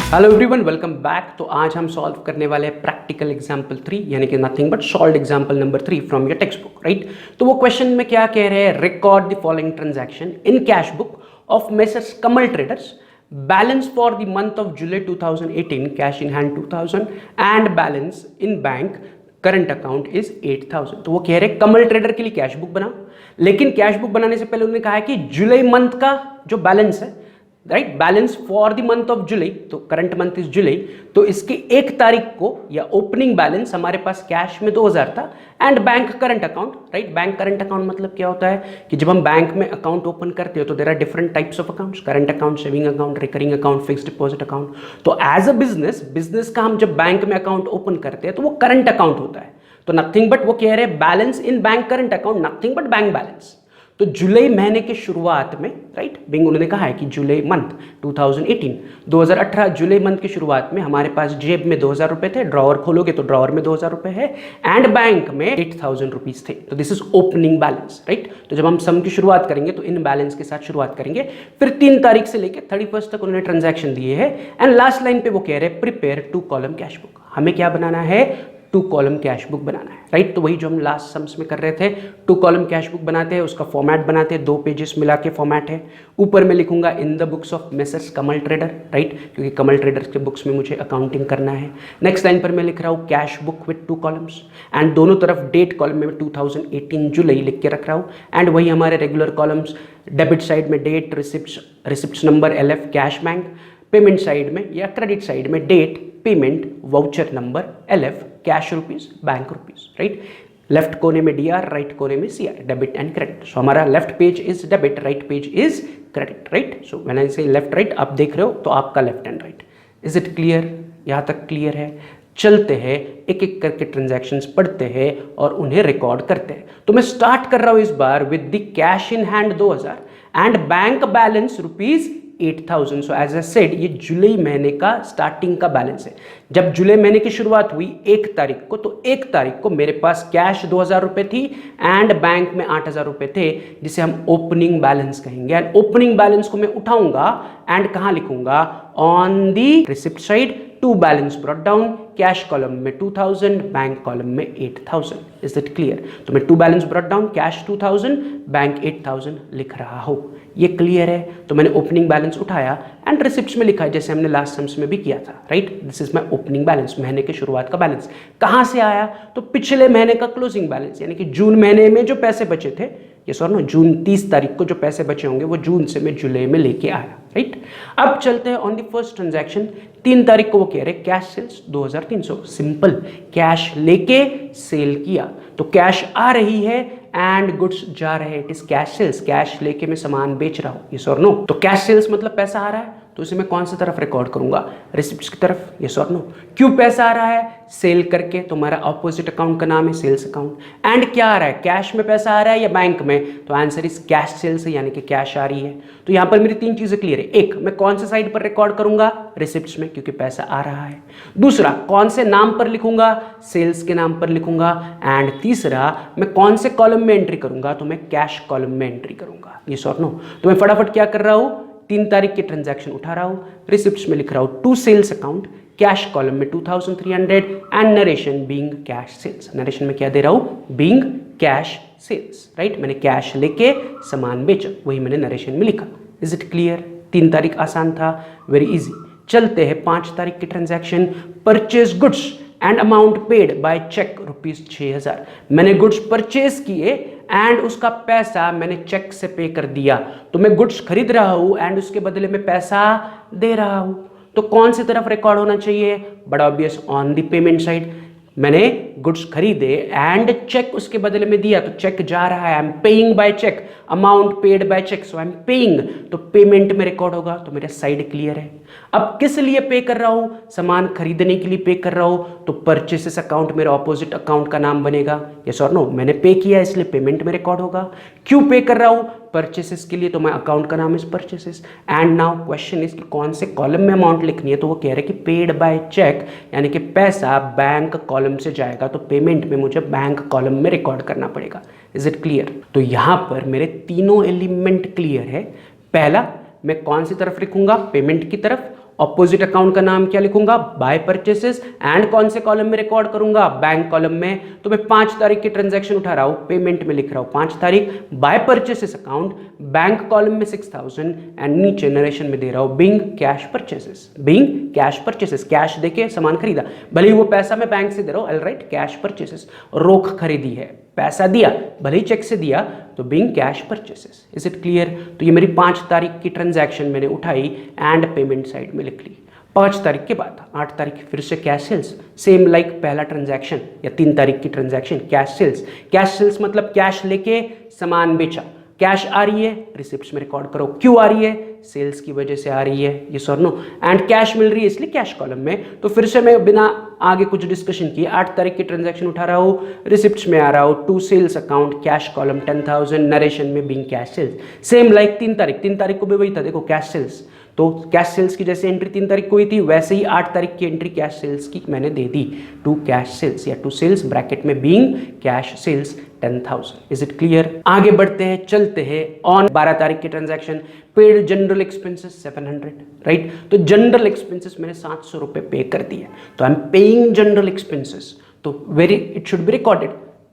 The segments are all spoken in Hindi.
Hello everyone, welcome back. तो आज हम सॉल्व करने वाले हैं प्रैक्टिकल एग्जाम्पल 3 यानी कि nothing but solve example number 3 from your text book, right. तो वो क्वेश्चन में क्या कह रहे हैं, record the following transaction in cash book of messrs Kamal traders, balance for the month of July 2018, cash in hand 2000 and balance in bank current account is 8000। तो वो कह रहे हैं कमल ट्रेडर के लिए कैश बुक बनाओ, लेकिन कैश बुक बनाने से पहले उन्होंने कहा है कि जुलाई मंथ का जो बैलेंस है, right, balance for the month of July, तो करंट मंथ इज जुलाई, तो इसके 1 तारीख को या ओपनिंग बैलेंस हमारे पास कैश में 2000 था and bank current account, right. Bank current account मतलब क्या होता है कि जब हम बैंक में अकाउंट ओपन करते हो तो there are different types of accounts, current account, saving account, recurring account, fixed deposit account. तो एज अ बिजनेस का हम जब बैंक में अकाउंट ओपन करते हैं तो वो करंट अकाउंट होता है। तो नथिंग बट वो कह रहे हैं balance in bank current account, nothing but bank balance. तो जुलाई महीने के शुरुआत में, राइट, बिंग उन्होंने कहा है कि जुलाई मंथ 2018 जुलाई मंथ की शुरुआत में हमारे पास जेब में 2000 रुपए थे, ड्रॉवर खोलोगे तो ड्रॉवर में 2000 रुपए है एंड बैंक में 8000 रुपीज थे। तो this is opening balance, right. तो जब हम सम की शुरुआत करेंगे तो इन बैलेंस के साथ शुरुआत करेंगे, फिर 3 तारीख से लेकर 31 तक उन्होंने ट्रांजैक्शन दिए हैं एंड लास्ट लाइन पे वो कह रहे हैं प्रिपेयर 2 कॉलम कैश बुक। हमें क्या बनाना है, 2 कॉलम कैश बुक बनाना है, राइट। तो वही जो हम लास्ट सम्स में कर रहे थे, 2 कॉलम कैश बुक बनाते हैं, उसका फॉर्मेट बनाते हैं, 2 पेजेस मिला के फॉर्मेट है। ऊपर में लिखूंगा in the books of messrs Kamal trader, right, क्योंकि कमल ट्रेडर्स के बुक्स में मुझे अकाउंटिंग करना है। नेक्स्ट लाइन पर मैं लिख रहा हूँ cash book with 2 columns and दोनों तरफ डेट कॉलम में 2018 जुलाई लिख के रख रहा हूँ एंड वही हमारे रेगुलर कॉलम्स, डेबिट साइड में date, receipt number LF cash bank, payment side में या क्रेडिट साइड में date, payment, voucher number LF, cash rupees, bank rupees, right. Left कोने में DR, राइट कोने में CR, debit and credit. So हमारा left page is debit, right page is credit, right. So when I say left right, आप देख रहे हो तो आपका left and right. Is it clear? यहाँ तक क्लियर है? चलते हैं, एक एक करके ट्रांजैक्शंस पढ़ते हैं और उन्हें रिकॉर्ड करते हैं। तो मैं स्टार्ट कर रहा हूं इस बार with the cash in hand 2000 and bank balance rupees 8000। So as I said, ये जुलाई महीने का स्टार्टिंग का बैलेंस है। जब जुलाई महीने की शुरुआत हुई 1 तारीख को, तो 1 तारीख को मेरे पास कैश 2000 रुपए थी एंड बैंक में 8000 रुपए थे, जिसे हम ओपनिंग बैलेंस कहेंगे। एंड ओपनिंग बैलेंस को मैं उठाऊंगा एंड कहां लिखूंगा, on the receipt side 2 balance brought down, cash column में 2000, बैंक कॉलम में 8000। Is it clear? तो मैं 2 balance brought down, cash 2000, bank 8000 लिख रहा हूं। ये क्लियर है? तो मैंने ओपनिंग बैलेंस उठाया एंड रिसिप्ट्स में लिखा है, जैसे हमने लास्ट सम्स में भी किया था, right. This is my opening balance, महीने के शुरुआत का बैलेंस। कहां से आया? तो पिछले महीने का क्लोजिंग बैलेंस, यानी कि जून महीने में जो पैसे बचे थे, ये सॉरी नो, जून 30 तारीख को जो पैसे बचे होंगे वो जून से मैं जुलाई में लेके आया, राइट। अब चलते हैं ऑन द फर्स्ट ट्रांजैक्शन। 3 तारीख को वो कह रहे कैश सेल्स 2300, सिंपल, कैश लेके सेल किया, तो कैश आ रही है एंड गुड्स जा रहे हैं, it is cash sales. Cash लेके मैं सामान बेच रहा हूं, यस और नो। तो कैश सेल्स मतलब पैसा आ रहा है, तो इसे मैं कौन सी तरफ रिकॉर्ड करूंगा, रिसिप्ट्स की तरफ, यस और नो। क्यों पैसा आ रहा है? सेल करके, तो हमारा ऑपोजिट अकाउंट का नाम है सेल्स अकाउंट। एंड क्या आ रहा है, कैश में पैसा आ रहा है या बैंक में? तो आंसर इज कैश सेल्स, यानी कि कैश आ रही है। तो यहां पर मेरी 3 चीजें क्लियर है। एक, मैं कौन से साइड पर रिकॉर्ड करूंगा, रिसिप्ट्स में, क्योंकि पैसा आ रहा है। दूसरा, कौन से नाम पर लिखूंगा, सेल्स के नाम पर लिखूंगा। एंड तीसरा, मैं कौन से कॉलम में एंट्री करूंगा, तो मैं कैश कॉलम में एंट्री करूंगा, यस और नो। तो मैं फटाफट क्या कर रहा हूं, 3 तारीख की ट्रांजैक्शन उठा रहा हूं, रिसिप्ट्स में लिख रहा हूं 2 सेल्स अकाउंट, कैश कॉलम में 2300 and narration being cash sales. Narration में क्या दे रहा हूं, बीइंग कैश सेल्स, राइट। मैंने कैश लेके सामान बेचा, वही मैंने नरेशन में लिखा। Is it clear? 3 तारीख आसान था, वेरी इजी। चलते हैं 5 तारीख की transaction, purchase goods and amount paid by cheque rupees 6000। मैंने गुड्स परचेज किए एंड उसका पैसा मैंने चेक से पे कर दिया। तो मैं गुड्स खरीद रहा हूं एंड उसके बदले में पैसा दे रहा हूं। तो कौन सी तरफ रिकॉर्ड होना चाहिए? बड़ा obvious, on the payment side. मैंने गुड्स खरीदे एंड चेक उसके बदले में दिया, तो चेक जा रहा है, I am paying by cheque, amount paid by cheque, so I am paying, तो पेमेंट में रिकॉर्ड होगा। तो मेरा साइड क्लियर है। अब किस लिए पे कर रहा हूं, सामान खरीदने के लिए पे कर रहा हूं, तो परचेसेस अकाउंट मेरा ऑपोजिट अकाउंट का नाम बनेगा, यस और नो। मैंने पे किया इसलिए पेमेंट में रिकॉर्ड होगा। क्यों पे कर रहा हूं, परचेसेस के लिए, तो मैं अकाउंट का नाम is purchases. And now question is कि कौन से कॉलम में अमाउंट लिखनी है, तो वो कह रहे हैं कि पेड बाय चेक, यानी कि पैसा बैंक कॉलम से जाएगा, तो पेमेंट में मुझे बैंक कॉलम में रिकॉर्ड करना पड़ेगा। Is it clear? तो यहां पर मेरे तीनों एलिमेंट क्लियर है। पहला, मैं कौन सी तरफ लिखूंगा, पेमेंट की तरफ, ऑपोजिट अकाउंट का नाम क्या लिखूंगा, बाय परचेसेस, एंड कौन से कॉलम में रिकॉर्ड करूंगा, बैंक कॉलम में। तो मैं 5 तारीख की ट्रांजैक्शन उठा रहा हूं, पेमेंट में लिख रहा हूं 5 तारीख, by purchases account, bank column में 6000 एंड नीचे नरेशन में दे रहा हूं being cash purchases, being cash purchases, cash देके सामान खरीदा, भले ही वो पैसा मैं बैंक से दे रहा हूं, ऑलराइट कैश परचेसेस, रोक खरीदी है, पैसा दिया भले ही चेक से दिया तो being cash purchases. Is it clear? तो ये मेरी 5 तारीख की ट्रांजैक्शन मैंने उठाई एंड पेमेंट साइड में लिख ली। 5 तारीख के बाद 8 तारीख फिर से कैश सेल्स, सेम लाइक पहला ट्रांजैक्शन या 3 तारीख की transaction, cash sales. Cash sales मतलब कैश लेके सामान बेचा, कैश आ रही है रिसिप्ट्स में रिकॉर्ड करो, क्यों आ रही है, सेल्स की वजह से आ रही है, ये और नो, एंड कैश मिल रही है इसलिए कैश कॉलम में। तो फिर से मैं बिना आगे कुछ डिस्कशन किए 8 तारीख की ट्रांजैक्शन उठा रहा हूँ, रिसिप्ट्स में आ रहा हूँ, to sales account, cash column 10,000, narration में being cash sales. Same like 3 तारीख को भी वही था, देखो कैश सेल्स, तो कैश सेल्स की जैसे एंट्री 3 तारीख को हुई थी वैसे ही 8 तारीख की एंट्री कैश सेल्स की मैंने दे दी, टू कैश सेल्स या टू सेल्स ब्रैकेट में being cash sales 10,000। Is it clear? आगे बढ़ते हैं, चलते हैं ऑन 12 तारीख की transaction, paid general expenses 700, right. तो जनरल एक्सपेंसेस मैंने 700 रुपए पे कर दिए, तो I am paying general expenses, तो very it should be recorded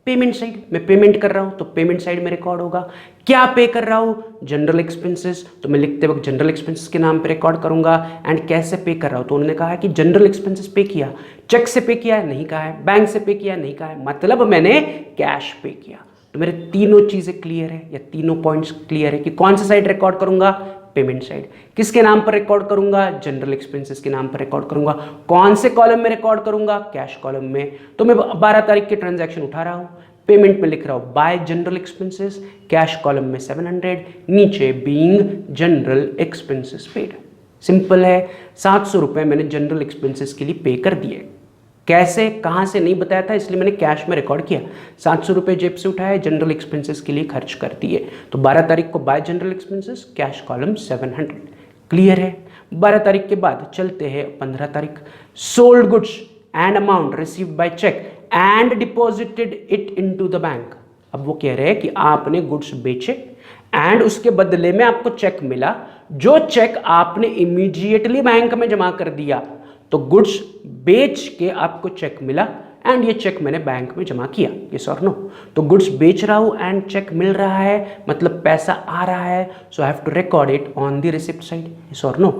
payment side, मैं पेमेंट कर रहा हूं तो पेमेंट साइड में रिकॉर्ड होगा। क्या पे कर रहा हूं, जनरल एक्सपेंसेस, तो मैं लिखते वक्त जनरल एक्सपेंसेस के नाम पे रिकॉर्ड करूंगा। एंड कैसे पे कर रहा हूं, तो उन्होंने कहा है कि जनरल एक्सपेंसेस पे किया, चेक से पे किया है, नहीं कहा है, बैंक से पे किया है, नहीं कहा है, मतलब मैंने कैश पे किया। तो मेरे तीनों चीजें क्लियर है या तीनों पॉइंट्स क्लियर है कि कौन सा साइड रिकॉर्ड करूंगा, पेमेंट साइड। किसके नाम पर रिकॉर्ड करूंगा, जनरल एक्सपेंसेस के नाम पर रिकॉर्ड करूंगा। कौन से कॉलम में रिकॉर्ड करूंगा, कैश कॉलम में। तो मैं 12 तारीख की ट्रांजैक्शन उठा रहा हूं, पेमेंट में लिख रहा हूं bye general expenses, cash column में 700, नीचे being general expenses paid. Simple है, 700 रुपए मैंने जनरल एक्सपेंसेस के लिए पे कर दिए। कैसे कहां से नहीं बताया था, इसलिए मैंने कैश में रिकॉर्ड किया। 700 रुपए जेब से उठाए, जनरल एक्सपेंसेस के लिए खर्च कर दिए। तो 12 तारीख को by general expenses, cash column 700। Clear है? 12 तारीख के बाद चलते हैं 15 तारीख, sold goods and amount received by cheque and deposited it into the bank. अब वो कह रहे हैं कि आपने गुड्स बेचे एंड उसके बदले में आपको चेक मिला, जो चेक आपने इमीडिएटली बैंक में जमा कर दिया। तो गुड्स बेच के आपको चेक मिला एंड ये चेक मैंने बैंक में जमा किया, यस और नो। तो गुड्स बेच रहा हूं एंड चेक मिल रहा है, मतलब पैसा आ रहा है, so I have to record it on the receipt side, yes और नो।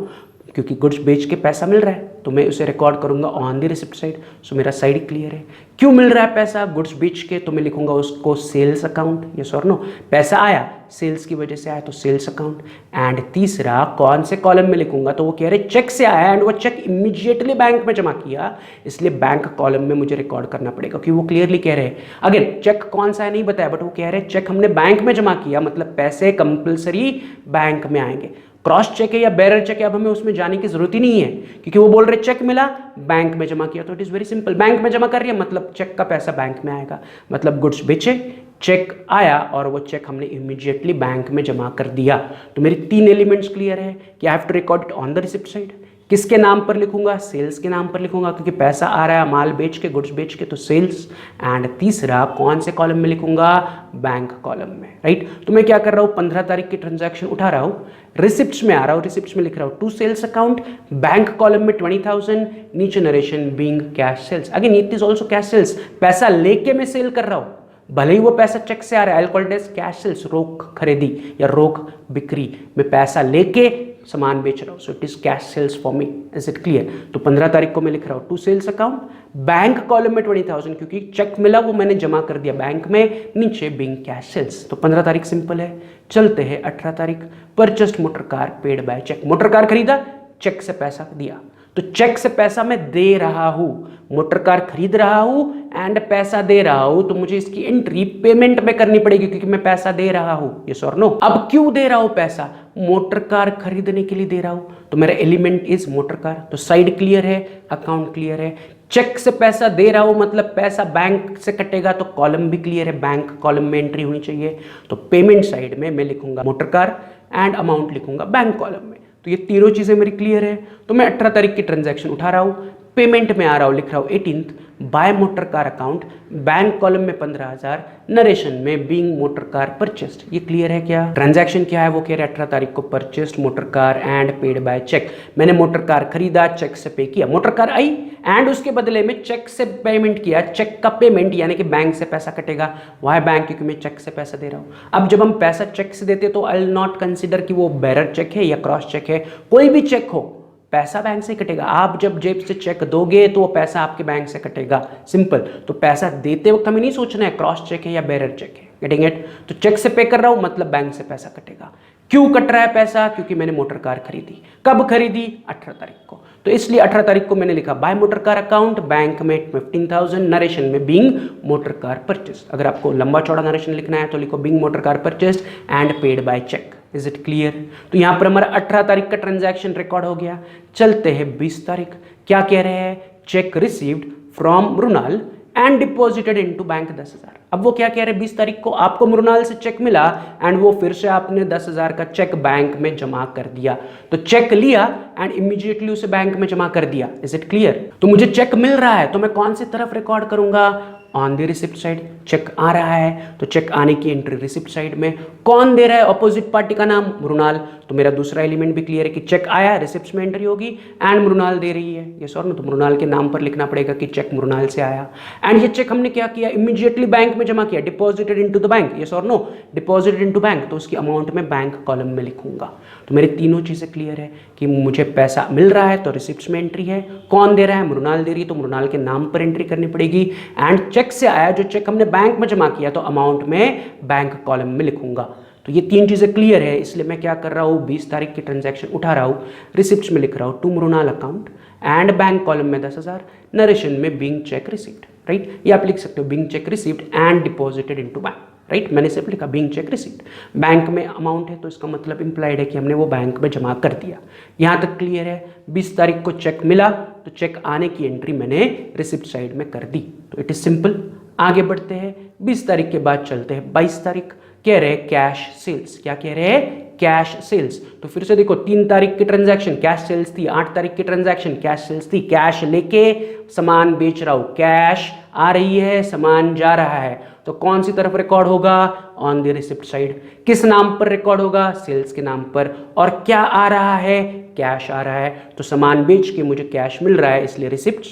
क्योंकि गुड्स बेच के पैसा मिल रहा है तो मैं उसे रिकॉर्ड करूंगा ऑन द रिसिप्ट साइड। सो मेरा साइड क्लियर है। क्यों मिल रहा है पैसा गुड्स बेच के, तो मैं लिखूंगा उसको सेल्स अकाउंट, यस और नो। पैसा आया सेल्स की वजह से आया तो सेल्स अकाउंट। एंड तीसरा कौन से कॉलम में लिखूंगा, तो वो कह रहे चेक से आया एंड वो चेक इमीडिएटली बैंक में जमा किया, इसलिए बैंक कॉलम में मुझे रिकॉर्ड करना पड़ेगा, क्योंकि वो क्लियरली कह रहे हैं। अगेन चेक कौन सा है नहीं बताया, बट वो कह रहे हैं चेक हमने बैंक में जमा किया, मतलब पैसे कंपलसरी बैंक में आएंगे। क्रॉस चेक है या बैरर चेक है, अब हमें उसमें जाने की जरूरत ही नहीं है, क्योंकि वो बोल रहे चेक मिला बैंक में जमा किया, तो it is very simple. Bank में जमा कर रही है मतलब चेक का पैसा बैंक में आएगा, मतलब गुड्स बेचे, चेक आया और वो चेक हमने इमीडिएटली बैंक में जमा कर दिया। तो मेरी 3 एलिमेंट्स क्लियर है कि I have to record it on the receipt side. किसके नाम पर लिखूंगा, सेल्स के नाम पर लिखूंगा, क्योंकि पैसा आ रहा है माल बेच के, गुड्स बेच के, तो सेल्स। एंड तीसरा कौन से कॉलम में लिखूंगा, बैंक कॉलम में, राइट। तो मैं क्या कर रहा हूं, 15 तारीख की ट्रांजैक्शन उठा रहा हूं, रिसिप्ट्स में आ रहा हूं, रिसिप्ट्स में लिख रहा हूं to sales account, bank column में 20,000, नीचे narration being cash sales. Again it is also cash sales, पैसा लेके मैं सेल कर रहा हूं, भले ही वो पैसा चेक से आ रहा है, I called it cash sales, रोक खरीदी या रोक बिक्री, मैं पैसा लेके सामान बेच रहा हूं, so it is cash sales for me. Is it clear? तो 15 तारीख को मैं लिख रहा हूं to sales account, bank column में 20,000, क्योंकि चेक मिला वो मैंने जमा कर दिया बैंक में, नीचे बीइंग कैश सेल्स। तो 15 तारीख सिंपल है। चलते हैं 18 तारीख, purchased motor car paid by cheque. Motor car खरीदा, चेक से पैसा दिया, तो चेक से पैसा मैं दे रहा हूं, मोटर कार खरीद रहा हूं एंड पैसा दे रहा हूं, तो मुझे इसकी एंट्री पेमेंट में करनी पड़ेगी, क्योंकि मैं पैसा दे रहा हूं, यस और नो। अब क्यों दे रहा हूं पैसा, मोटर कार खरीदने के लिए दे रहा हूं, तो मेरा एलिमेंट इज मोटर कार। तो साइड क्लियर है, अकाउंट क्लियर है। चेक से पैसा दे रहा हूं मतलब पैसा बैंक से कटेगा, तो कॉलम भी क्लियर है, बैंक कॉलम में एंट्री होनी चाहिए। तो पेमेंट साइड में मैं लिखूंगा मोटर कार एंड अमाउंट लिखूंगा बैंक कॉलम में। तो ये तीनों चीजें मेरी क्लियर है। तो मैं 18 तारीख की ट्रांजैक्शन उठा रहा हूं, पेमेंट में आ रहा हूँ, लिख रहा हूँ 18th, by motor car account, bank column में 15,000, नरेशन में बीइंग मोटर कार परचेस्ड। ये क्लियर है क्या? ट्रांजैक्शन क्या है वो कह रहे हैं 18 तारीख को purchased motor car and paid by cheque. मैंने मोटर कार खरीदा, चेक से पे किया, मोटर कार आई एंड उसके बदले में चेक से पेमेंट किया। चेक का पेमेंट यानी कि बैंक से पैसा कटेगा। Why bank? क्योंकि मैं चेक से पैसा दे रहा हूँ। अब जब हम पैसा चेक से देते तो आई विल नॉट कंसिडर कि वो बेरर चेक है या क्रॉस चेक है, कोई भी चेक हो पैसा बैंक से कटेगा। आप जब जेब से चेक दोगे तो वो पैसा आपके बैंक से कटेगा, सिंपल। तो पैसा देते वक्त हमें नहीं सोचना है क्रॉस चेक है या बेरर चेक है, गेटिंग इट? तो चेक से पे कर रहा हूं मतलब बैंक से पैसा कटेगा। क्यों कट रहा है पैसा? क्योंकि मैंने मोटर कार खरीदी। कब खरीदी? 18 तारीख को। तो इसलिए 18 तारीख को मैंने लिखा by motor car account, bank में 15,000, नरेशन में बीइंग मोटर कार परचेस्ड। अगर आपको लंबा चौड़ा नरेशन लिखना है तो लिखो being motor car purchased and paid by check. Is it clear? तो यहां पर हमारा 18 तारीख का ट्रांजैक्शन रिकॉर्ड हो गया। चलते हैं 20 तारीख। क्या कह रहे हैं? Cheque received from Mrinal and deposited into bank 10,000। अब वो क्या कह रहे हैं? 20 तारीख को आपको मृणाल से चेक मिला एंड वो फिर से आपने 10,000 का चेक बैंक में जमा कर दिया। तो चेक लिया एंड इमीडिएटली उसे बैंक में जमा कर दिया। Is it clear? तो मुझे चेक मिल रहा है तो मैं कौन सी तरफ रिकॉर्ड करूंगा? On the receipt side. Check आ रहा है तो चेक आने की एंट्री रिसिप्ट साइड में। कौन दे रहा है? ऑपोजिट पार्टी का नाम मृणाल। तो मेरा दूसरा एलिमेंट भी क्लियर है कि चेक आया, रिसिप्ट में एंट्री होगी एंड मृणाल दे रही है। ये सर ना, तो मृणाल के नाम पर लिखना पड़ेगा कि चेक मृणाल से आया। एंड ये चेक हमने क्या किया? इमीडिएटली बैंक में जमा किया, डिपॉजिटेड इनटू द बैंक। ये sir no, deposited into bank, तो उसकी अमाउंट में बैंक कॉलम में लिखूंगा। तो मेरी तीनों चीजें क्लियर है कि मुझे पैसा मिल रहा है तो रिसिप्ट में एंट्री है। कौन दे रहा है? मृणाल दे रही है, तो मृणाल के नाम पर एंट्री करनी पड़ेगी। एंड चेक से आया, जो चेक हमने बैंक में जमा किया तो अमाउंट में बैंक कॉलम में लिखूंगा। तो ये तीन चीजें क्लियर है। इसलिए मैं क्या कर रहा हूँ? 20 तारीख की ट्रांजैक्शन उठा रहा हूँ, रिसिप्ट में लिख रहा हूँ to Mrinal account and bank column में 10,000, नरेशन में बीइंग चेक रिसीव्ड, राइट? ये आप लिख सकते हो being cheque received and deposited into bank, right? मैंने सिर्फ लिखा बीइंग चेक रिसीव्ड। बैंक में अमाउंट है तो इसका मतलब इंप्लाइड है कि हमने वो बैंक में जमा कर दिया। यहां तक क्लियर है? 20 तारीख को चेक मिला तो चेक आने की एंट्री मैंने रिसिप्ट साइड में कर दी। तो इट इज सिंपल। आगे बढ़ते हैं। 20 तारीख के बाद चलते हैं 22 तारीख। कह रहे हैं कैश सेल्स। क्या कह रहे हैं? Cash sales. तो फिर से देखो 3 तारीख की ट्रांजैक्शन कैश सेल्स थी, 8 तारीख की ट्रांजैक्शन कैश सेल्स थी। कैश लेके सामान बेच रहा हूं, कैश आ रही है, सामान जा रहा है, तो कौन सी तरफ रिकॉर्ड होगा? On the receipt side. किस नाम पर रिकॉर्ड होगा? सेल्स के नाम पर। और क्या आ रहा है? कैश आ रहा है। तो सामान बेच के मुझे कैश मिल रहा है इसलिए रिसिप्ट।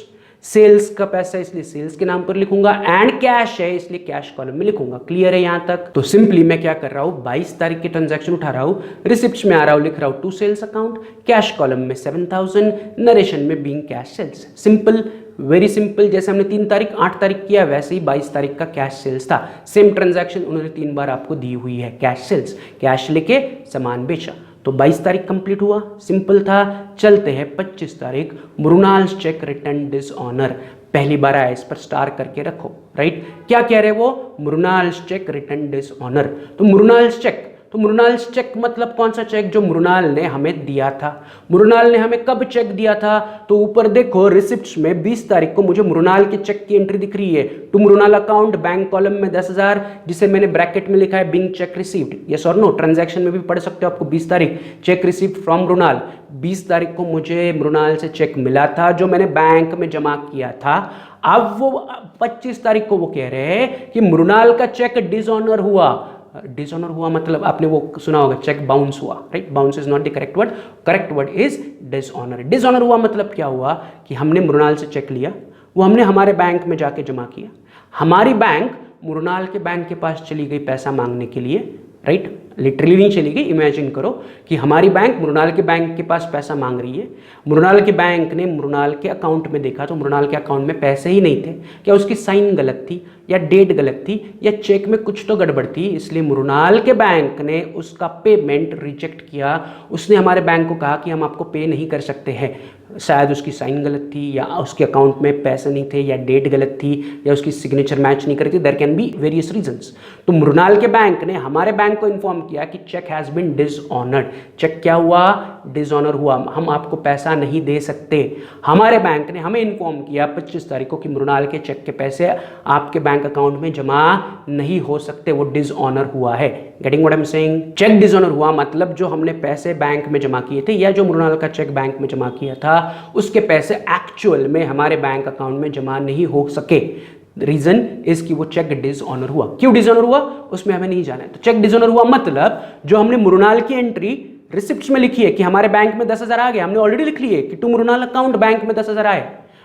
सेल्स का पैसा इसलिए सेल्स के नाम पर लिखूंगा एंड कैश है इसलिए कैश कॉलम में लिखूंगा। क्लियर है यहां तक? तो सिंपली मैं क्या कर रहा हूं? 22 तारीख की ट्रांजैक्शन उठा रहा हूं, रिसिप्ट में आ रहा हूं, लिख रहा हूं to sales account, cash column में 7,000, नरेशन में being cash sales. Simple, very simple. जैसे हमने 3 तारीख 8 तारीख किया वैसे ही 22 तारीख का कैश सेल्स था। सेम ट्रांजैक्शन उन्होंने 3 बार आपको दी हुई है। कैश सेल्स, कैश लेके सामान बेचा। तो 22 तारीख कंप्लीट हुआ, सिंपल था। चलते हैं 25 तारीख। Mrunal's check return dishonour. पहली बार आया, इस पर स्टार करके रखो, राइट? क्या कह रहे वो? Mrunal's check return dishonour. तो मृणाल्स चेक, तो मृणाल्स चेक मतलब कौन सा चेक? जो मृणाल ने हमें दिया था। मृणाल ने हमें कब चेक दिया था? तो ऊपर देखो रिसिप्ट्स में 20 तारीख को मुझे मृणाल के चेक की एंट्री दिख रही है to Mrinal account, bank column में 10,000, जिसे मैंने ब्रैकेट में लिखा है बीइंग चेक रिसीव्ड। यस और नो? ट्रांजैक्शन में भी पढ़ सकते हो आपको 20 तारीख चेक रिसीव्ड फ्रॉम मृणाल। 20 तारीख को मुझे मृणाल से चेक मिला था जो मैंने बैंक में जमा किया था। अब वो 25 तारीख को वो कह रहे हैं कि मृणाल का चेक डिसऑनर हुआ। डिसऑनर हुआ मतलब आपने वो सुना होगा, चेक बाउंस हुआ, right? Bounce is not the correct word, correct word is dishonour. Dishonour हुआ मतलब क्या हुआ कि हमने मृणाल से चेक लिया, वो हमने हमारे बैंक में जाके जमा किया, हमारी बैंक मृणाल के बैंक के पास चली गई पैसा मांगने के लिए, राइट? लिटरली नहीं चली गई, इमेजिन करो कि हमारी बैंक मृणाल के बैंक के पास पैसा मांग रही है। मृणाल के बैंक ने मृणाल के अकाउंट में देखा तो मृणाल के अकाउंट में पैसे ही नहीं थे। क्या उसकी साइन गलत थी या डेट गलत थी या चेक में कुछ तो गड़बड़ थी? इसलिए मृणाल के बैंक ने उसका पेमेंट रिजेक्ट किया। उसने हमारे बैंक को कहा कि हम आपको पे नहीं कर सकते हैं। शायद उसकी साइन गलत थी या उसके अकाउंट में पैसे नहीं थे या डेट गलत थी या उसकी सिग्नेचर मैच नहीं कर रही थी। There can be various reasons. तो मृणाल के बैंक ने हमारे बैंक को इन्फॉर्म किया कि cheque has been dishonoured, cheque क्या हुआ, डिसऑनर हुआ, हम आपको पैसा नहीं दे सकते। हमारे बैंक ने हमें इन्फॉर्म किया 25 तारीख को कि मृणाल के चेक के पैसे आपके बैंक अकाउंट में जमा नहीं हो सकते, वो डिसऑनर हुआ है। Getting what I am saying? Cheque dishonour हुआ मतलब जो हमने पैसे बैंक में जमा किए थे या जो मृणाल का चेक बैंक में जमा किया था उसके पैसे एक्चुअल में हमारे बैंक अकाउंट में जमा नहीं हो सके। रीजन इज कि वो चेक डिसऑनर हुआ। क्यों डिसऑनर हुआ उसमें हमें नहीं जाना है। तो चेक डिसऑनर हुआ मतलब जो हमने मृणाल की एंट्री रिसिप्ट में लिखी है कि हमारे बैंक में 10,000 आ गया, हमने ऑलरेडी लिख ली है कि टू मृणाल अकाउंट बैंक में 10,000 आए,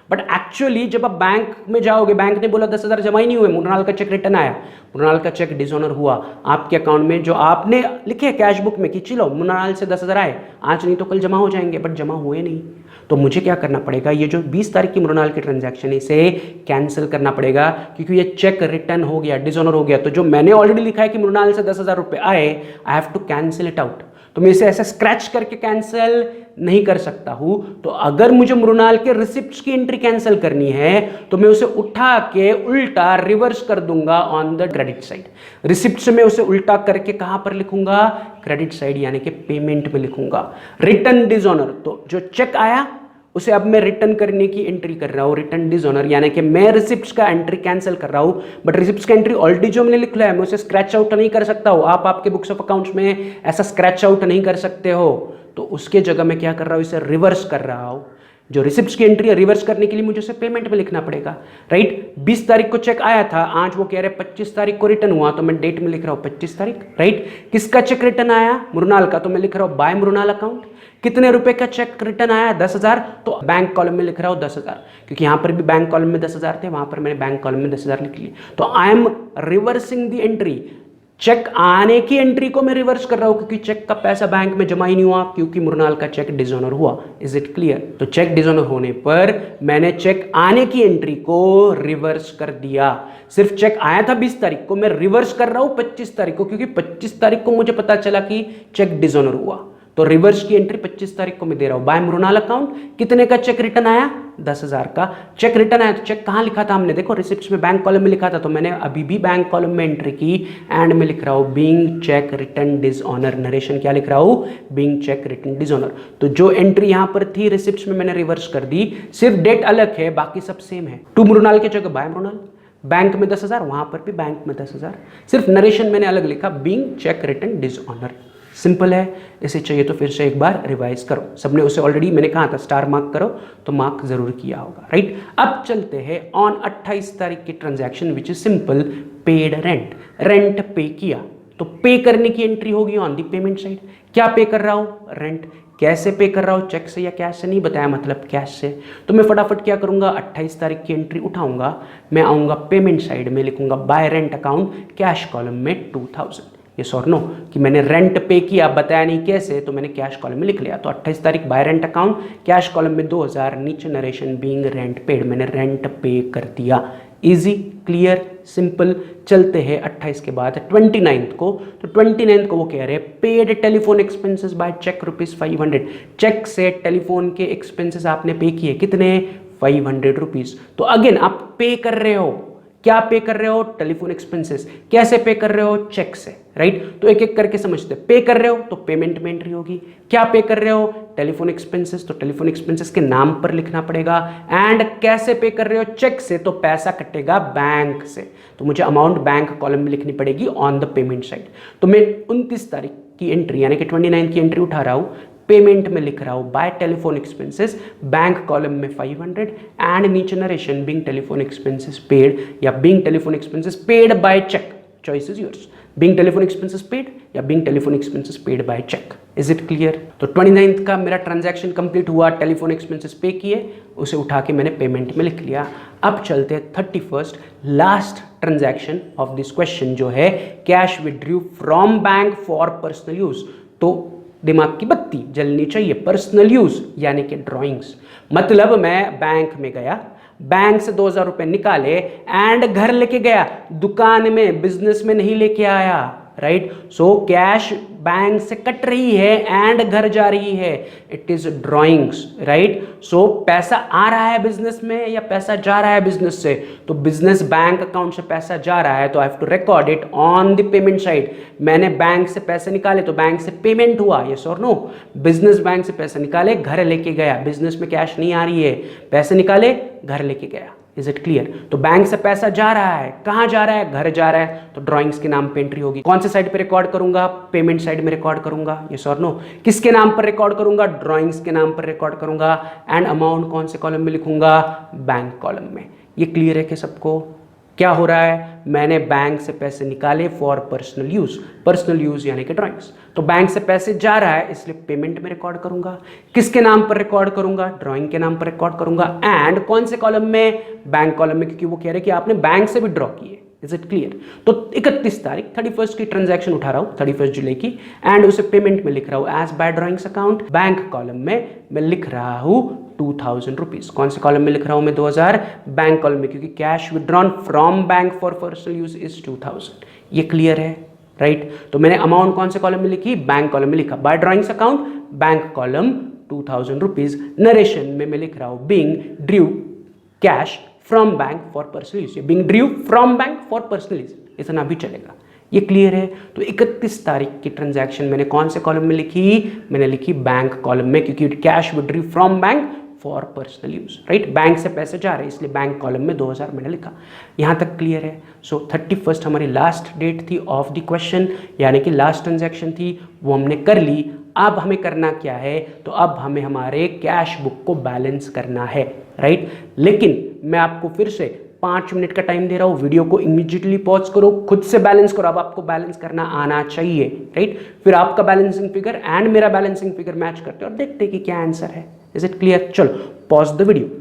बट एक्चुअली जब आप बैंक में जाओगे बैंक ने बोला 10,000 जमा ही नहीं हुए, मृणाल का चेक रिटर्न आया, मृणाल का चेक डिसऑनर हुआ, आपके अकाउंट में जो आपने लिखे कैश बुक में कि चलो मृणाल से 10,000 आए, आज नहीं तो कल जमा हो जाएंगे, बट जमा हुए नहीं। तो मुझे क्या करना पड़ेगा, ये जो 20 तारीख की मृणाल की ट्रांजैक्शन है इसे कैंसिल करना पड़ेगा क्योंकि ये चेक रिटर्न हो गया, डिसऑनर हो गया। तो जो मैंने ऑलरेडी लिखा है कि मृणाल से 10,000 रुपये आए, आई have to cancel it out. तो मैं इसे ऐसे स्क्रैच करके कैंसिल नहीं कर सकता हूं। तो अगर मुझे मृणाल के रिसिप्ट्स की एंट्री कैंसिल करनी है तो मैं उसे उठा के उल्टा रिवर्स कर दूंगा on the credit side. Receipt से मैं उसे उल्टा करके कहां पर लिखूंगा, क्रेडिट साइड यानी कि पेमेंट में लिखूंगा। रिटर्न डिसऑनर, तो जो चेक आया उसे अब मैं रिटर्न करने की एंट्री कर रहा हूं, रिटर्न डिसऑनर, यानी कि मैं रिसिप्ट्स का एंट्री कैंसिल कर रहा हूं, बट रिसिप्ट्स का एंट्री ऑलरेडी जो मैंने लिखा है मैं उसे स्क्रैच आउट नहीं कर सकता हूं। आप आपके बुक्स ऑफ अकाउंट्स में ऐसा स्क्रैच आउट नहीं कर सकते हो, तो उसके जगह मैं क्या कर रहा हूं, इसे रिवर्स कर रहा हूं। जो रिसिप्ट्स की एंट्री है रिवर्स करने के लिए मुझे उसे पेमेंट में लिखना पड़ेगा, राइट। 20 तारीख को चेक आया था, आज वो कह रहे 25 तारीख को रिटर्न हुआ, तो मैं डेट में लिख रहा हूं 25 तारीख, राइट। किसका चेक रिटर्न आया, मृणाल का, तो मैं लिख रहा हूं बाय मृणाल अकाउंट। कितने रुपए का चेक रिटर्न आया, 10,000, तो बैंक कॉलम में लिख रहा हूं 10,000, क्योंकि यहां पर भी बैंक कॉलम में 10,000 थे, वहां पर मैंने बैंक कॉलम में 10,000 लिख लिए। तो I am reversing the entry, cheque आने की एंट्री को मैं रिवर्स कर रहा हूं क्योंकि चेक का पैसा बैंक में जमा ही नहीं हुआ क्योंकि मृणाल का चेक डिसऑनर हुआ। Is it clear? तो चेक डिसऑनर होने पर मैंने चेक आने की एंट्री को रिवर्स कर दिया। सिर्फ चेक आया था 20 तारीख को, मैं रिवर्स कर रहा हूं 25 तारीख को क्योंकि 25 तारीख को मुझे पता चला कि चेक डिसऑनर हुआ, तो रिवर्स की एंट्री 25 तारीख को मैं दे रहा हूं बाय मृणाल अकाउंट। कितने का चेक रिटर्न आया, 10,000 का चेक रिटर्न आया। तो चेक कहां लिखा था हमने, देखो रिसिप्ट्स में बैंक कॉलम में लिखा था, तो मैंने अभी भी बैंक कॉलम में एंट्री की एंड में लिख रहा हूं being check return dishonour. Narration क्या लिख रहा हूं, बीइंग चेक रिटर्न डिसऑनर। तो जो एंट्री यहां पर थी रिसिप्ट्स में मैंने रिवर्स कर दी, सिर्फ डेट अलग है, बाकी सब सेम है। टू मृणाल की जगह बाय मृणाल, बैंक में 10,000, वहां पर भी बैंक में 10,000, सिर्फ नरेशन मैंने अलग लिखा being check return dishonour. Simple है, इसे चाहिए तो फिर से एक बार रिवाइज करो। सबने उसे ऑलरेडी मैंने कहा था स्टार मार्क करो, तो मार्क जरूर किया होगा, राइट। अब चलते हैं ऑन 28 तारीख की transaction which is simple paid rent. Rent पे किया तो पे करने की एंट्री होगी ऑन दी पेमेंट साइड। क्या पे कर रहा हूं, रेंट। कैसे पे कर रहा हूं, चेक से या कैश से, नहीं बताया, मतलब कैश से। तो मैं फटाफट क्या करूंगा, 28 तारीख की एंट्री उठाऊंगा, मैं आऊंगा पेमेंट साइड में, लिखूंगा bye rent account, cash column में 2000, यस और नो, कि मैंने रेंट पे किया, बताया नहीं कैसे, तो मैंने कैश कॉलम में लिख लिया। तो 28 तारीख bye rent account, cash column में 2000, नीचे नरेशन बीइंग रेंट पेड, मैंने रेंट पे कर दिया। Easy, clear, simple. चलते हैं 28 के बाद 29th को। तो 29th को वो कह रहे हैं paid telephone expenses by cheque ₹500। Cheque से टेलीफोन के एक्सपेंसेस आपने पे किए, कितने, 500 रुपीज। तो अगेन आप पे कर रहे हो, क्या पे कर रहे हो, टेलीफोन एक्सपेंसेस। कैसे पे कर रहे हो, चेक से, राइट। तो एक एक करके समझते हैं। पे कर रहे हो तो पेमेंट में एंट्री होगी। क्या पे कर रहे हो, टेलीफोन एक्सपेंसेस, तो टेलीफोन एक्सपेंसेस के नाम पर लिखना पड़ेगा। एंड कैसे पे कर रहे हो, चेक से, तो पैसा कटेगा बैंक से, तो मुझे अमाउंट बैंक कॉलम में लिखनी पड़ेगी ऑन द पेमेंट साइड। तो मैं 29 तारीख की एंट्री यानी कि 29 की एंट्री उठा रहा हूं, पेमेंट में लिख रहा हूं by telephone expenses, bank column में 500 एंड नीचे narration being telephone expenses paid या being telephone expenses paid by check, choice is yours. Being telephone expenses paid या being telephone expenses paid by check. Is it clear? तो 29th का मेरा ट्रांजैक्शन कंप्लीट हुआ, टेलीफोन एक्सपेंसेस पे किए, उसे उठा के मैंने पेमेंट में लिख लिया। अब चलते हैं 31st, last transaction of this question जो है cash withdraw from bank for personal use. तो दिमाग की बत्ती जलनी चाहिए, पर्सनल यूज यानी कि ड्राइंग्स। मतलब मैं बैंक में गया, बैंक से 2000 रुपए निकाले एंड घर लेके गया, दुकान में, बिजनेस में नहीं लेके आया, राइट। सो कैश बैंक से कट रही है एंड घर जा रही है, इट इज ड्रॉइंग्स, राइट। सो पैसा आ रहा है बिजनेस में या पैसा जा रहा है बिजनेस से, तो बिजनेस बैंक अकाउंट से पैसा जा रहा है तो I have to record it on the payment side. मैंने बैंक से पैसे निकाले तो बैंक से पेमेंट हुआ, यस और नो। बिजनेस बैंक से पैसे निकाले, घर लेके गया, बिजनेस में कैश नहीं आ रही है, पैसे निकाले घर लेके गया। Is it clear? तो बैंक से पैसा जा रहा है, कहां जा रहा है? घर जा रहा है, तो ड्राइंग्स के नाम पे एंट्री होगी। कौन से साइड पे रिकॉर्ड करूंगा? पेमेंट साइड में रिकॉर्ड करूंगा, यस और नो। किसके नाम पर रिकॉर्ड करूंगा? ड्राइंग्स के नाम पर रिकॉर्ड करूंगा। एंड अमाउंट कौन से कॉलम में लिखूंगा? बैंक कॉलम में। ये क्लियर है कि सबको? क्या हो रहा है? मैंने बैंक से पैसे निकाले for personal use, personal use यानी कि ड्राइंग्स। तो बैंक से पैसे जा रहा है इसलिए पेमेंट में रिकॉर्ड करूंगा। किसके नाम पर रिकॉर्ड करूंगा? ड्राइंग के नाम पर रिकॉर्ड करूंगा। एंड कौन से कॉलम में? बैंक कॉलम में, क्योंकि वो कह रहे कि आपने बैंक से भी ड्रॉ किए। Is it clear? तो 31 तारीख 31 की ट्रांजैक्शन उठा रहा हूं, 31 जुलाई की, एंड उसे पेमेंट में लिख रहा हूं as by drawings account. Bank column में मैं लिख रहा हूं 2000 रुपीज। कौन से कॉलम में लिख रहा हूं मैं? 2000 बैंक कॉलम में, क्योंकि cash withdrawn from bank for personal use is 2000। ये क्लियर है, राइट। तो मैंने अमाउंट कौन से कॉलम में लिखी? बैंक कॉलम में लिखा। By drawings account bank column 2000 rupees. Narration में मैं लिख रहा हूं being drew cash from bank for personal use, being drew from bank for personal use, इतना भी चलेगा। ये क्लियर है? तो 31 तारीख की ट्रांजैक्शन मैंने कौन से कॉलम में लिखी? मैंने लिखी बैंक कॉलम में, क्योंकि cash withdrew from bank for personal use, right. Bank से पैसे जा रहे हैं इसलिए बैंक कॉलम में 2000 मैंने लिखा। यहां तक क्लियर है? सो 31 हमारी लास्ट डेट थी ऑफ द क्वेश्चन, यानी कि लास्ट ट्रांजैक्शन थी, वो हमने कर ली। अब हमें करना क्या है? तो अब हमें हमारे कैश बुक को बैलेंस करना है, राइट। लेकिन मैं आपको फिर से 5 मिनट का टाइम दे रहा हूं, वीडियो को इमीडिएटली पॉज करो, खुद से बैलेंस करो। अब आपको बैलेंस करना आना चाहिए, राइट। फिर आपका बैलेंसिंग फिगर एंड मेरा बैलेंसिंग फिगर मैच करते हैं और देखते हैं कि क्या आंसर है। Is it clear? चलो पॉज द वीडियो।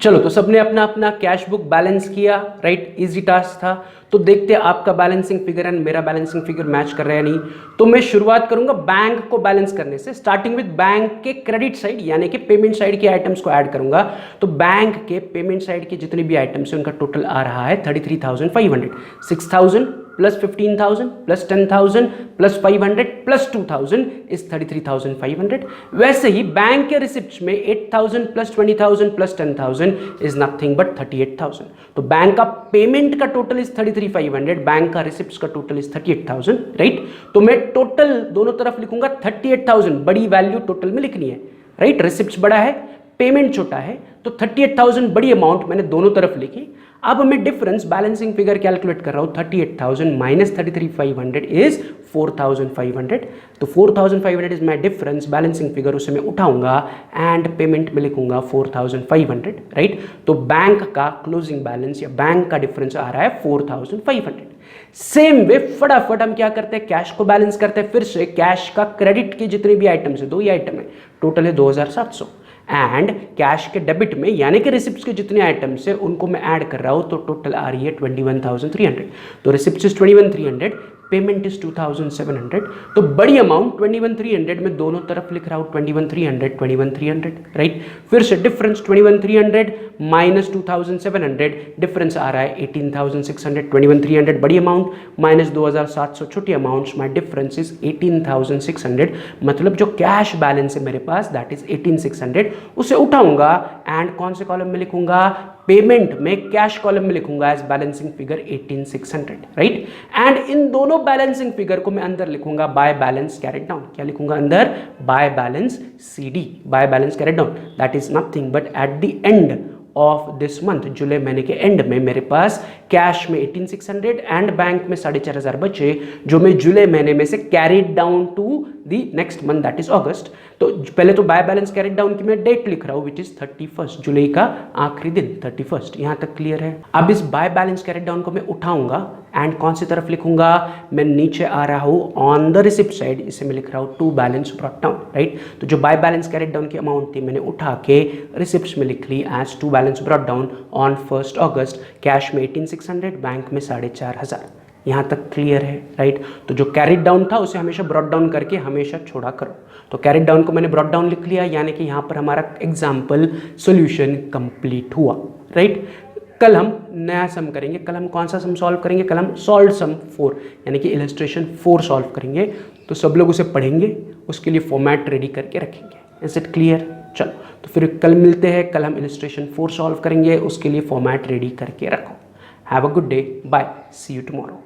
चलो, तो सबने अपना अपना कैश बुक बैलेंस किया, राइट। इजी टास्क था। तो देखते हैं आपका बैलेंसिंग फिगर एंड मेरा बैलेंसिंग फिगर मैच कर रहा है नहीं। तो मैं शुरुआत करूंगा बैंक को बैलेंस करने से, स्टार्टिंग विद बैंक के क्रेडिट साइड यानी कि पेमेंट साइड के आइटम्स को ऐड करूंगा। तो बैंक के पेमेंट साइड के जितने भी आइटम्स हैं उनका टोटल आ रहा है 33,500। 6,000 plus 15,000 plus 10,000 plus 500 plus 2,000 is 33,500। वैसे ही बैंक के रिसिप्ट्स में 8,000 plus 20,000 plus 10,000 is nothing but 38,000। तो बैंक का पेमेंट का टोटल इज 33,500, बैंक का रिसिप्ट्स का टोटल इज 38,000, राइट। तो मैं टोटल दोनों तरफ लिखूंगा 38,000, बड़ी वैल्यू टोटल में लिखनी है, राइट। रिसिप्ट्स बड़ा है, पेमेंट छोटा है, तो 38,000 बड़ी अमाउंट मैंने दोनों तरफ लिखी। अब मैं डिफरेंस बैलेंसिंग फिगर कैलकुलेट कर रहा हूं, 38,000 माइनस 33,500 इज 4,500। तो 4,500 is my difference balancing figure, उसे मैं उठाऊंगा एंड पेमेंट में लिखूंगा 4,500, राइट। तो बैंक का क्लोजिंग बैलेंस या बैंक का डिफरेंस आ रहा है 4,500। सेम वे फटाफट हम क्या करते हैं? कैश को बैलेंस करते हैं। फिर से कैश का क्रेडिट के जितने भी आइटम्स है, 2 ही आइटम है, टोटल है 2,700। एंड कैश के डेबिट में यानी कि रिसिप्ट्स के जितने आइटम्स है उनको मैं ऐड कर रहा हूं, तो टोटल आ रही है 21,300। तो रिसिप्ट्स इज 21,300, पेमेंट इज 2,700। तो बड़ी अमाउंट 21,300 में दोनों तरफ लिख रहा हूं 21,300 21,300, राइट। फिर से डिफरेंस 21,300 माइनस 2,700, डिफरेंस आ रहा है 18,600। 21,300 बड़ी अमाउंट माइनस 2,700 छोटी अमाउंट्स, माय डिफरेंस इज 18,600। मतलब जो कैश बैलेंस है मेरे पास दैट इज 18,600, उसे उठाऊंगा एंड कौन से कॉलम में लिखूंगा? पेमेंट में कैश कॉलम में लिखूंगा as balancing figure 18,600, right. And इन दोनों बैलेंसिंग फिगर को मैं अंदर लिखूंगा बाय बैलेंस कैरिड डाउन। क्या लिखूंगा अंदर? By balance CD, by balance carried down. That is nothing but at the end of this month, जुलाई महीने के एंड में मेरे पास कैश में 18,600 एंड बैंक में 4,500 बचे, जो मैं जुलाई महीने में से carried down to the next month that is अगस्त। तो पहले तो बाय बैलेंस कैरिड डाउन की मैं डेट लिख रहा हूं विच इज 31, जुलाई का आखिरी दिन 31। यहां तक क्लियर है? अब इस बाय बैलेंस कैरिड डाउन को मैं उठाऊंगा एंड कौन सी तरफ लिखूंगा? मैं नीचे आ रहा हूं ऑन द रिसिप्ट साइड, इसे मैं लिख रहा हूं to balance brought down, right. तो जो बाय बैलेंस कैरिड डाउन की अमाउंट थी मैंने उठा के रिसिप्ट्स में लिख ली as to balance brought down on 1 अगस्त। कैश में 18,600, बैंक में 4,500। यहाँ तक क्लियर है, राइट। तो जो कैरिड डाउन था उसे हमेशा ब्रॉट डाउन करके हमेशा छोड़ा करो। तो कैरिड डाउन को मैंने ब्रॉट डाउन लिख लिया, यानी कि यहाँ पर हमारा एग्जाम्पल सोल्यूशन कंप्लीट हुआ, राइट। कल हम नया सम करेंगे। कल हम कौन सा सम सॉल्व करेंगे? कल हम सॉल्व सम 4 यानी कि इलस्ट्रेशन 4 सॉल्व करेंगे। तो सब लोग उसे पढ़ेंगे, उसके लिए फॉर्मेट रेडी करके रखेंगे। Is it clear? चलो तो फिर कल मिलते हैं। कल हम इलस्ट्रेशन 4 सॉल्व करेंगे, उसके लिए फॉर्मेट रेडी करके रखो। Have a good day, bye, see you tomorrow.